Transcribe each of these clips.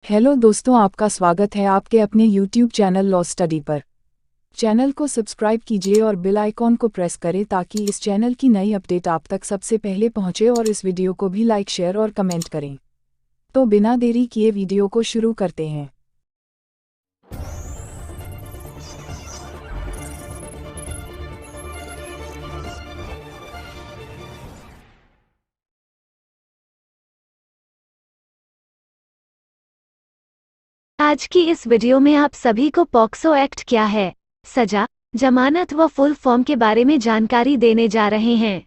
Hello दोस्तों, आपका स्वागत है आपके अपने YouTube चैनल लॉ स्टडी पर। चैनल को सब्सक्राइब कीजिए और बेल आइकॉन को प्रेस करें ताकि इस चैनल की नई अपडेट आप तक सबसे पहले पहुंचे और इस वीडियो को भी लाइक शेयर और कमेंट करें। तो बिना देरी किए वीडियो को शुरू करते हैं। आज की इस वीडियो में आप सभी को पॉक्सो एक्ट क्या है, सजा, जमानत व फुल फॉर्म के बारे में जानकारी देने जा रहे हैं।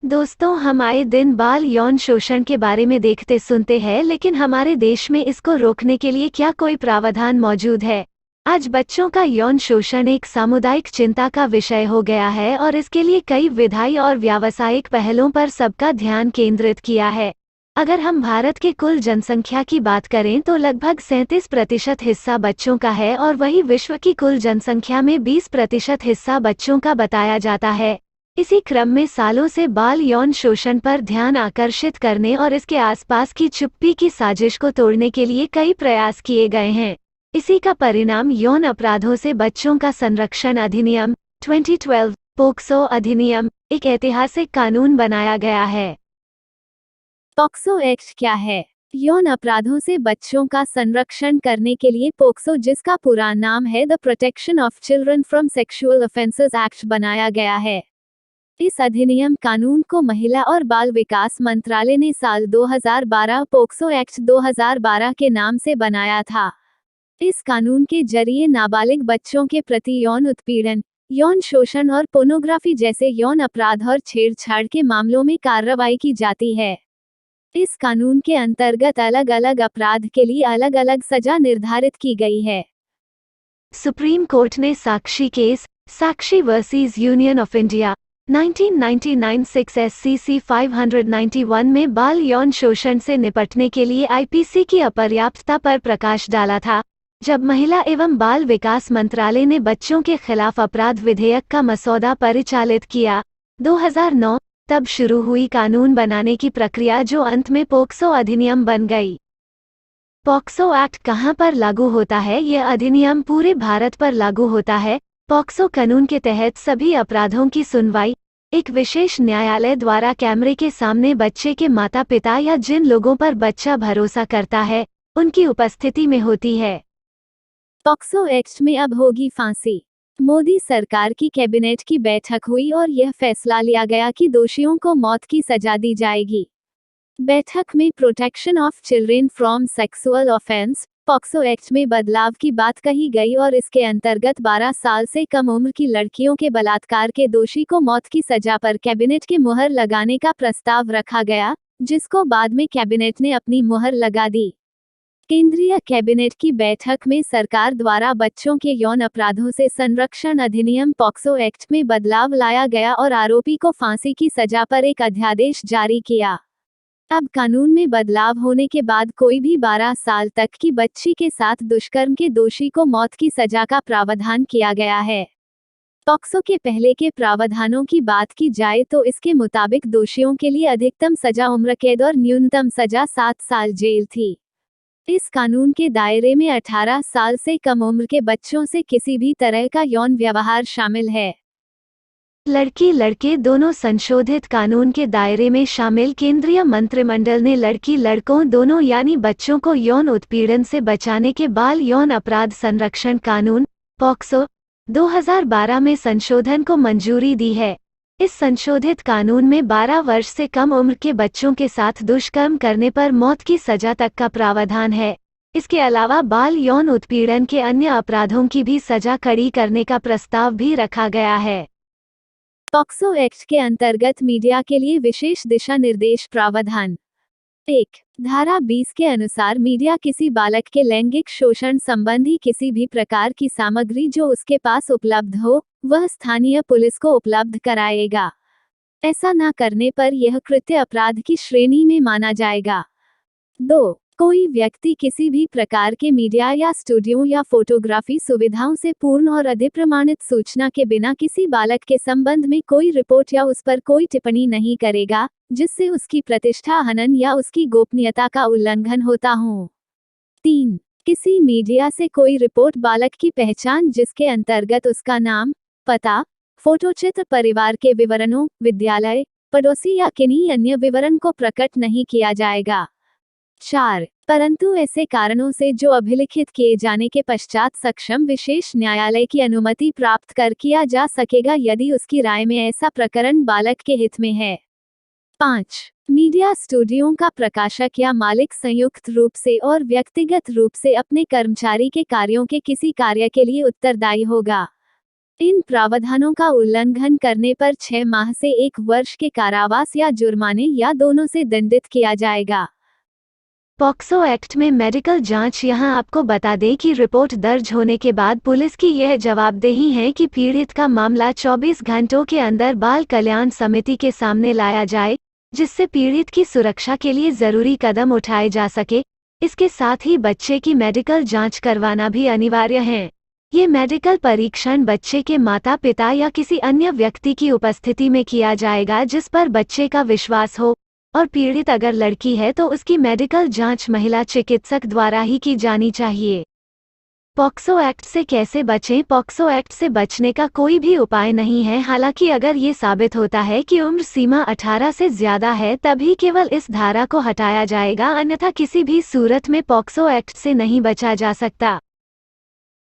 दोस्तों, हम आए दिन बाल यौन शोषण के बारे में देखते सुनते हैं, लेकिन हमारे देश में इसको रोकने के लिए क्या कोई प्रावधान मौजूद है? आज बच्चों का यौन शोषण एक सामुदायिक चिंता का विषय हो गया है और इसके लिए कई विधायी और व्यावसायिक पहलों पर सबका ध्यान केंद्रित किया है। अगर हम भारत के कुल जनसंख्या की बात करें तो लगभग 37% हिस्सा बच्चों का है और वही विश्व की कुल जनसंख्या में 20% हिस्सा बच्चों का बताया जाता है। इसी क्रम में सालों से बाल यौन शोषण पर ध्यान आकर्षित करने और इसके आसपास की चुप्पी की साजिश को तोड़ने के लिए कई प्रयास किए गए हैं। इसी का परिणाम यौन अपराधों से बच्चों का संरक्षण अधिनियम 2012 पोक्सो अधिनियम, एक ऐतिहासिक कानून बनाया गया है। पॉक्सो एक्ट क्या है? यौन अपराधों से बच्चों का संरक्षण करने के लिए पोक्सो, जिसका पूरा नाम है the protection of children from sexual offences act, बनाया गया है। इस अधिनियम कानून को महिला और बाल विकास मंत्रालय ने साल 2012 पोक्सो एक्ट 2012 के नाम से बनाया था। इस कानून के जरिए नाबालिग बच्चों के प्रति यौन उत्पीड़न, यौन शोषण और पोर्नोग्राफी जैसे यौन अपराध और छेड़छाड़ के मामलों में कार्रवाई की जाती है। इस कानून के अंतर्गत अलग अलग अपराध के लिए अलग अलग सजा निर्धारित की गई है। सुप्रीम कोर्ट ने Sakshi case, Sakshi versus union of India 1999 6 SCC 591 में बाल यौन शोषण से निपटने के लिए आईपीसी की अपर्याप्तता पर प्रकाश डाला था, जब महिला एवं बाल विकास मंत्रालय ने बच्चों के खिलाफ अपराध विधेयक का मसौदा परिचालित किया 2009। तब शुरू हुई कानून बनाने की प्रक्रिया, जो अंत में पोक्सो अधिनियम बन गई। पॉक्सो एक्ट कहां पर लागू होता है? यह अधिनियम पूरे भारत पर लागू होता है। पॉक्सो कानून के तहत सभी अपराधों की सुनवाई एक विशेष न्यायालय द्वारा कैमरे के सामने बच्चे के माता पिता या जिन लोगों पर बच्चा भरोसा करता है, उनकी उपस्थिति में होती है। पॉक्सो एक्ट में अब होगी फांसी। मोदी सरकार की कैबिनेट की बैठक हुई और यह फैसला लिया गया कि दोषियों को मौत की सजा दी जाएगी। बैठक में protection of children from sexual offence POCSO act में बदलाव की बात कही गई और इसके अंतर्गत 12 साल से कम उम्र की लड़कियों के बलात्कार के दोषी को मौत की सजा पर कैबिनेट की मुहर लगाने का प्रस्ताव रखा गया, जिसको बाद में कैबिनेट ने अपनी मुहर लगा दी। केंद्रीय कैबिनेट की बैठक में सरकार द्वारा बच्चों के यौन अपराधों से संरक्षण अधिनियम पॉक्सो एक्ट में बदलाव लाया गया और आरोपी को फांसी की सजा पर एक अध्यादेश जारी किया। अब कानून में बदलाव होने के बाद कोई भी 12 साल तक की बच्ची के साथ दुष्कर्म के दोषी को मौत की सजा का प्रावधान किया गया है। पॉक्सो के पहले के प्रावधानों की बात की जाए तो इसके मुताबिक दोषियों के लिए अधिकतम सजा उम्र कैद और न्यूनतम सजा 7 साल जेल थी। इस कानून के दायरे में 18 साल से कम उम्र के बच्चों से किसी भी तरह का यौन व्यवहार शामिल है। लड़की लड़के दोनों संशोधित कानून के दायरे में शामिल। केंद्रीय मंत्रिमंडल ने लड़की लड़कों दोनों यानी बच्चों को यौन उत्पीड़न से बचाने के बाल यौन अपराध संरक्षण कानून पॉक्सो 2012 में संशोधन को मंजूरी दी है। इस संशोधित कानून में 12 वर्ष से कम उम्र के बच्चों के साथ दुष्कर्म करने पर मौत की सजा तक का प्रावधान है। इसके अलावा बाल यौन उत्पीड़न के अन्य अपराधों की भी सजा कड़ी करने का प्रस्ताव भी रखा गया है। पॉक्सो एक्ट के अंतर्गत मीडिया के लिए विशेष दिशा निर्देश प्रावधान 1. धारा 20 के अनुसार मीडिया किसी बालक के लैंगिक शोषण संबंधी किसी भी प्रकार की सामग्री जो उसके पास उपलब्ध हो, वह स्थानीय पुलिस को उपलब्ध कराएगा। ऐसा न करने पर यह कृत्य अपराध की श्रेणी में माना जाएगा। 2. कोई व्यक्ति किसी भी प्रकार के मीडिया या स्टूडियो या फोटोग्राफी सुविधाओं से पूर्ण और अधिप्रमाणित सूचना के बिना किसी बालक के संबंध में कोई रिपोर्ट या उस पर कोई टिप्पणी नहीं करेगा, जिससे उसकी प्रतिष्ठा हनन या उसकी गोपनीयता का उल्लंघन होता हो। 3. किसी मीडिया से कोई रिपोर्ट बालक की पहचान जिसके अंतर्गत उसका नाम, पता, फोटोचित्र, परिवार के विवरणों, विद्यालय, पड़ोसी या किन्हीं अन्य विवरण को प्रकट नहीं किया जाएगा। 4. परंतु ऐसे कारणों से जो अभिलिखित किए जाने के पश्चात सक्षम विशेष न्यायालय की अनुमति प्राप्त कर किया जा सकेगा यदि उसकी राय में ऐसा प्रकरण बालक के हित में है। 5. मीडिया स्टूडियो का प्रकाशक या मालिक संयुक्त रूप से और व्यक्तिगत रूप से अपने कर्मचारी के कार्यों के किसी कार्य के लिए उत्तरदायी होगा। इन प्रावधानों का उल्लंघन करने पर 6 माह से 1 वर्ष के कारावास या जुर्माने या दोनों से दंडित किया जाएगा। पॉक्सो एक्ट में मेडिकल जांच। यहाँ आपको बता दें कि रिपोर्ट दर्ज होने के बाद पुलिस की यह जवाबदेही है कि पीड़ित का मामला 24 घंटों के अंदर बाल कल्याण समिति के सामने लाया जाए, जिससे पीड़ित की सुरक्षा के लिए जरूरी कदम उठाए जा सके। इसके साथ ही बच्चे की मेडिकल जांच करवाना भी अनिवार्य है। ये मेडिकल परीक्षण बच्चे के माता पिता या किसी अन्य व्यक्ति की उपस्थिति में किया जाएगा जिस पर बच्चे का विश्वास हो, और पीड़ित अगर लड़की है तो उसकी मेडिकल जांच महिला चिकित्सक द्वारा ही की जानी चाहिए। पॉक्सो एक्ट से कैसे बचें? पॉक्सो एक्ट से बचने का कोई भी उपाय नहीं है। हालांकि अगर ये साबित होता है कि उम्र सीमा 18 से ज्यादा है तभी केवल इस धारा को हटाया जाएगा, अन्यथा किसी भी सूरत में पॉक्सो एक्ट से नहीं बचा जा सकता।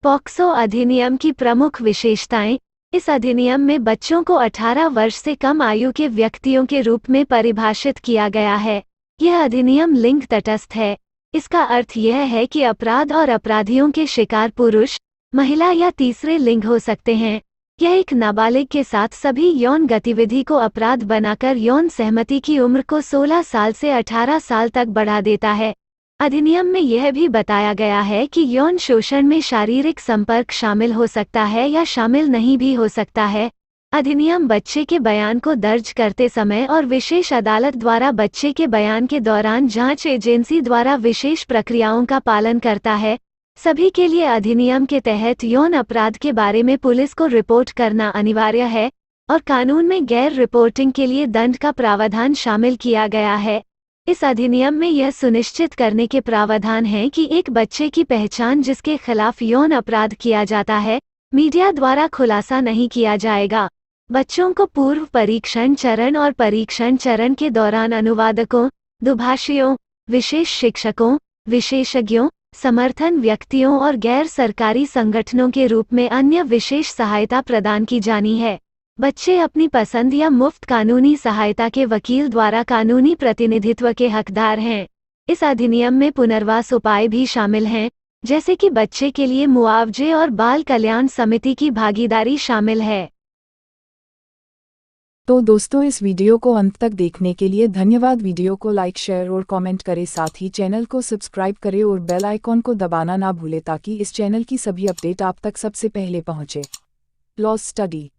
पॉक्सो अधिनियम की प्रमुख विशेषताएं। इस अधिनियम में बच्चों को 18 वर्ष से कम आयु के व्यक्तियों के रूप में परिभाषित किया गया है। यह अधिनियम लिंग तटस्थ है। इसका अर्थ यह है कि अपराध और अपराधियों के शिकार पुरुष, महिला या तीसरे लिंग हो सकते हैं। यह एक नाबालिग के साथ सभी यौन गतिविधि को अपराध बनाकर यौन सहमति की उम्र को 16 साल से 18 साल तक बढ़ा देता है। अधिनियम में यह भी बताया गया है कि यौन शोषण में शारीरिक संपर्क शामिल हो सकता है या शामिल नहीं भी हो सकता है। अधिनियम बच्चे के बयान को दर्ज करते समय और विशेष अदालत द्वारा बच्चे के बयान के दौरान जांच एजेंसी द्वारा विशेष प्रक्रियाओं का पालन करता है। सभी के लिए अधिनियम के तहत यौन अपराध के बारे में पुलिस को रिपोर्ट करना अनिवार्य है, और कानून में गैर रिपोर्टिंग के लिए दंड का प्रावधान शामिल किया गया है। इस अधिनियम में यह सुनिश्चित करने के प्रावधान हैं कि एक बच्चे की पहचान जिसके खिलाफ यौन अपराध किया जाता है, मीडिया द्वारा खुलासा नहीं किया जाएगा। बच्चों को पूर्व परीक्षण चरण और परीक्षण चरण के दौरान अनुवादकों, दुभाषियों, विशेष शिक्षकों, विशेषज्ञों, समर्थन व्यक्तियों और गैर सरकारी संगठनों के रूप में अन्य विशेष सहायता प्रदान की जानी है। बच्चे अपनी पसंद या मुफ्त कानूनी सहायता के वकील द्वारा कानूनी प्रतिनिधित्व के हकदार हैं। इस अधिनियम में पुनर्वास उपाय भी शामिल हैं, जैसे कि बच्चे के लिए मुआवजे और बाल कल्याण समिति की भागीदारी शामिल है। तो दोस्तों, इस वीडियो को अंत तक देखने के लिए धन्यवाद। वीडियो को लाइक, शेयर और कमेंट करें, साथ ही चैनल को सब्सक्राइब करें और बेल आइकॉन को दबाना ना भूलें ताकि इस चैनल की सभी अपडेट आप तक सबसे पहले पहुंचे। Law study.